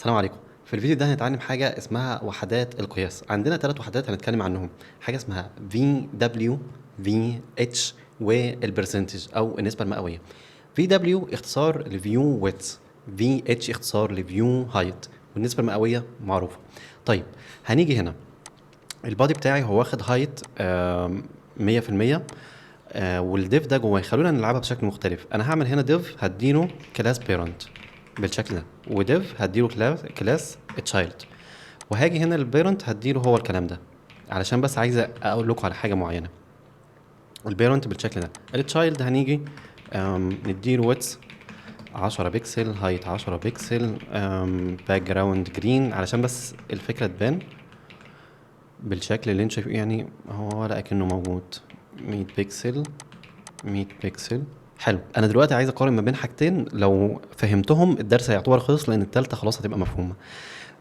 السلام عليكم. في الفيديو ده هنتعلم حاجة اسمها وحدات القياس. عندنا 3 وحدات هنتكلم عنهم. حاجة اسمها VW VH والبرسنتج أو النسبة المئوية. VW اختصار لفيو ويدث، VH اختصار لفيو هايت، والنسبة المئوية معروفة. طيب هنيجي هنا، البادي بتاعي هو واخد هايت 100%، والديف ده جواه. خلونا نلعبها بشكل مختلف. انا هعمل هنا ديف هديله كلاس بيرنت بالشكل ده، وديف هديله كلاس تشايلد، وهاجي هنا البيرنت هديله هو الكلام ده. علشان بس عايز اقول لكم على حاجه معينه. البيرنت بالشكل ده، التشايلد هنيجي نديله ويدث 10 بكسل، هايت 10 بكسل، باك جراوند جرين، علشان بس الفكره تبان بالشكل اللي انت شايفه. يعني هو ولا اكنه موجود. 100 بكسل، 100 بكسل. حلو. انا دلوقتي عايز اقارن ما بين حاجتين، لو فهمتهم الدرس هيعتبر خلص، لان التالتة خلاص هتبقى مفهومه.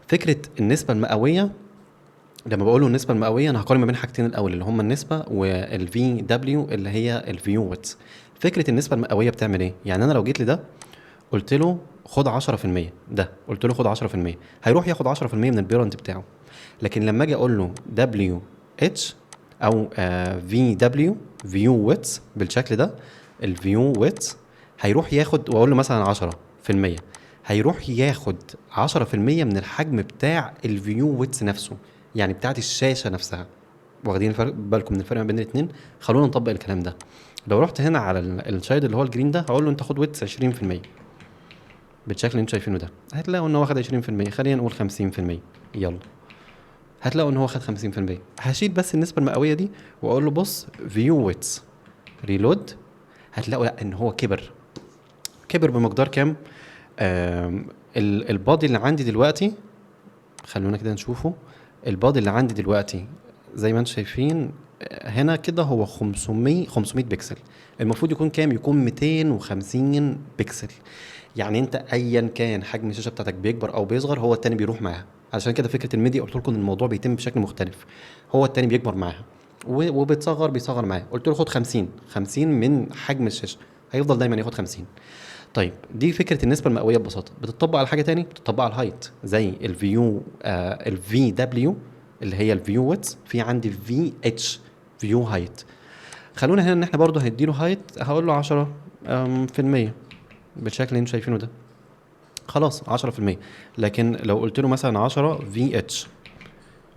فكره النسبه المئويه، لما بقوله النسبه المئويه انا هقارن ما بين حاجتين الاول، اللي هما النسبه والفي دبليو اللي هي الفيو ويدث. فكره النسبه المئويه بتعمل ايه؟ يعني انا لو جيت لده قلت له خد 10%، ده قلت له خد 10%، هيروح ياخد 10% من البيرنت بتاعه. لكن لما اجي اقول له دبليو اتش او في دبليو فيو ويدث بالشكل ده، الفيو ويدث هيروح ياخد، واقول له مثلا 10%، هيروح ياخد 10% من الحجم بتاع الفيو ويدث نفسه، يعني بتاعت الشاشه نفسها. واخدين بالكم من الفرق ما بين الاثنين؟ خلونا نطبق الكلام ده. لو رحت هنا على الشايد اللي هو الجرين ده، هقول له انت خد ويدث 20% بالشكل اللي انتوا شايفينه ده. هتلاقوا ان هو واخد 20%، خلينا نقول 50%. يلا، هتلاقوا ان هو واخد 50%. هشيل بس النسبه المئويه دي واقول له بص فيو ويتس ريلود، هتلاقوا لا ان هو كبر. كبر بمقدار كام؟ البادي اللي عندي دلوقتي، خلونا كده نشوفه. البادي اللي عندي دلوقتي زي ما انتم شايفين هنا كده هو 500 بكسل. المفروض يكون كام؟ يكون 250 بكسل. يعني انت ايا كان حجم الشاشه بتاعتك بيكبر او بيصغر، هو التاني بيروح معاها. علشان كده فكره الميديا قلت لكم ان الموضوع بيتم بشكل مختلف. هو التاني بيكبر معاها وبتصغر، بيصغر معاه. قلت له خد 50 من حجم الشاشه، هيفضل دايما ياخد 50. طيب دي فكره النسبه المئويه ببساطه. بتطبق على حاجه تاني، بتطبق على الهايت زي الفيو الفي دبليو اللي هي الفيو ويدث، في عندي في اتش فيو هايت. خلونا هنا ان احنا برضو هنديله هايت، هقول له 10 في المية بالشكل اللي انتم شايفينه ده. خلاص 10%. لكن لو قلت له مثلا 10 في اتش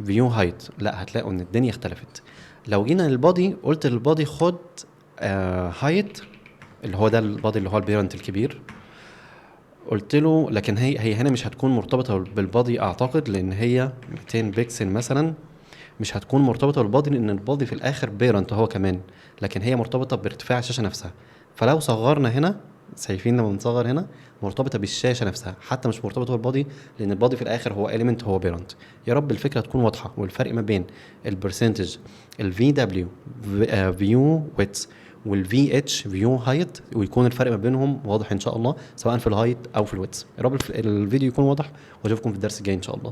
فيو هايت، لا هتلاقوا ان الدنيا اختلفت. لو جينا للبادي، قلت للبادي خد هايت اللي هو ده البادي اللي هو البيرنت الكبير، قلت له، لكن هي هنا مش هتكون مرتبطه بالبادي اعتقد، لان هي 200 بكسل مثلا. مش هتكون مرتبطه بالبادي لان البادي في الاخر بيرنت هو كمان، لكن هي مرتبطه بارتفاع الشاشه نفسها. فلو صغرنا هنا، شايفين لما بنصغر هنا مرتبطه بالشاشه نفسها، حتى مش مرتبطه بالبادي، لان البادي في الاخر هو اليمنت، هو بيرنت. يا رب الفكره تكون واضحه، والفرق ما بين البرسنتج الفي دبليو فيو ويدث والفي اتش فيو هايت، ويكون الفرق ما بينهم واضح ان شاء الله، سواء في الهايت او في الويدث. يا رب الفيديو يكون واضح، واشوفكم في الدرس الجاي ان شاء الله.